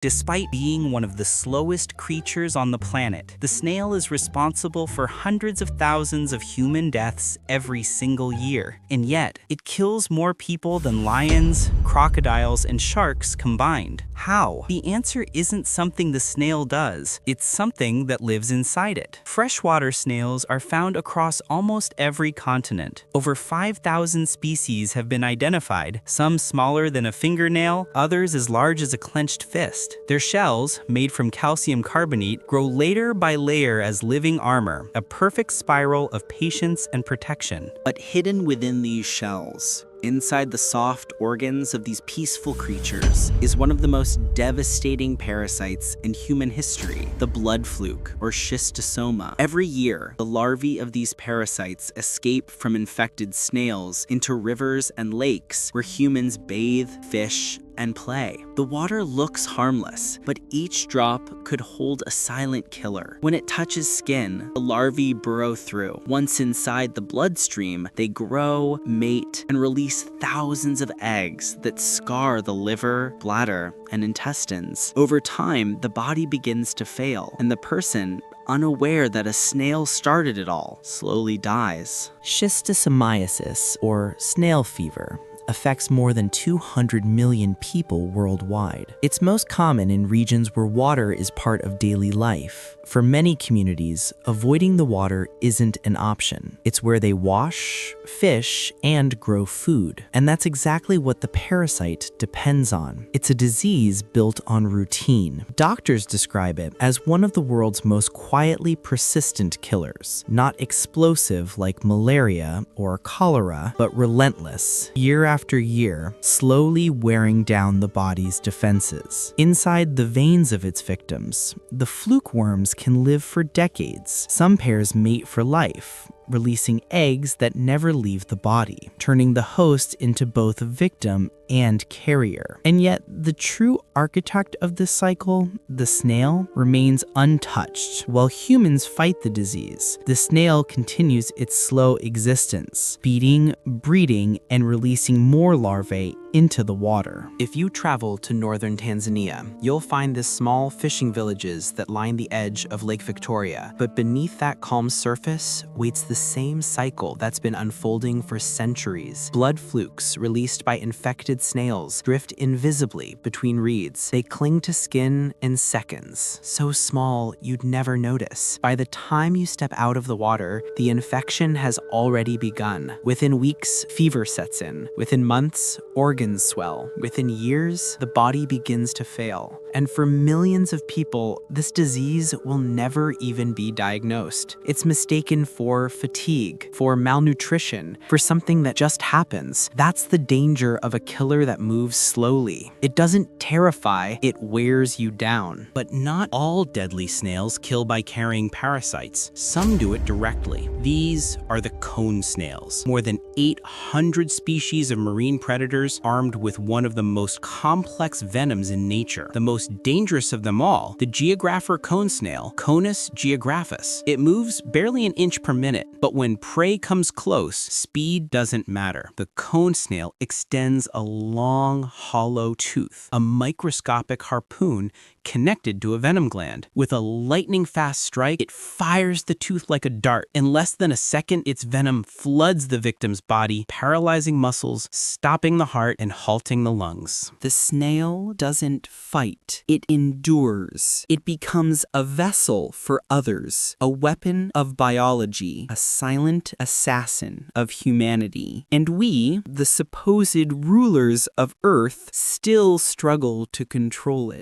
Despite being one of the slowest creatures on the planet, the snail is responsible for hundreds of thousands of human deaths every single year. And yet, it kills more people than lions, crocodiles, and sharks combined. How? The answer isn't something the snail does, it's something that lives inside it. Freshwater snails are found across almost every continent. Over 5,000 species have been identified, some smaller than a fingernail, others as large as a clenched fist. Their shells, made from calcium carbonate, grow layer by layer as living armor, a perfect spiral of patience and protection. But hidden within these shells, inside the soft organs of these peaceful creatures, is one of the most devastating parasites in human history, the blood fluke, or schistosoma. Every year, the larvae of these parasites escape from infected snails into rivers and lakes where humans bathe, fish, and play. The water looks harmless, but each drop could hold a silent killer. When it touches skin, the larvae burrow through. Once inside the bloodstream, they grow, mate, and release thousands of eggs that scar the liver, bladder, and intestines. Over time, the body begins to fail, and the person, unaware that a snail started it all, slowly dies. Schistosomiasis, or snail fever, affects more than 200 million people worldwide. It's most common in regions where water is part of daily life. For many communities, avoiding the water isn't an option. It's where they wash, fish, and grow food. And that's exactly what the parasite depends on. It's a disease built on routine. Doctors describe it as one of the world's most quietly persistent killers. Not explosive like malaria or cholera, but relentless, year after year, slowly wearing down the body's defenses. Inside the veins of its victims, the fluke worms can live for decades. Some pairs mate for life, releasing eggs that never leave the body, turning the host into both a victim and carrier. And yet, the true architect of this cycle, the snail, remains untouched. While humans fight the disease, the snail continues its slow existence, feeding, breeding, and releasing more larvae into the water. If you travel to northern Tanzania, you'll find the small fishing villages that line the edge of Lake Victoria. But beneath that calm surface waits the same cycle that's been unfolding for centuries. Blood flukes released by infected snails drift invisibly between reeds. They cling to skin in seconds, so small you'd never notice. By the time you step out of the water, the infection has already begun. Within weeks, fever sets in. Within months, organs swell. Within years, the body begins to fail. And for millions of people, this disease will never even be diagnosed. It's mistaken for fatigue, for malnutrition, for something that just happens. That's the danger of a killer that moves slowly. It doesn't terrify, it wears you down. But not all deadly snails kill by carrying parasites. Some do it directly. These are the cone snails. More than 800 species of marine predators armed with one of the most complex venoms in nature. The most dangerous of them all, the geographer cone snail, Conus geographus. It moves barely an inch per minute, but when prey comes close, speed doesn't matter. The cone snail extends a long, hollow tooth, a microscopic harpoon connected to a venom gland. With a lightning-fast strike, it fires the tooth like a dart. In less than a second, its venom floods the victim's body, paralyzing muscles, stopping the heart, and halting the lungs. The snail doesn't fight, it endures. It becomes a vessel for others, a weapon of biology, a silent assassin of humanity. And we, the supposed rulers of Earth, still struggle to control it.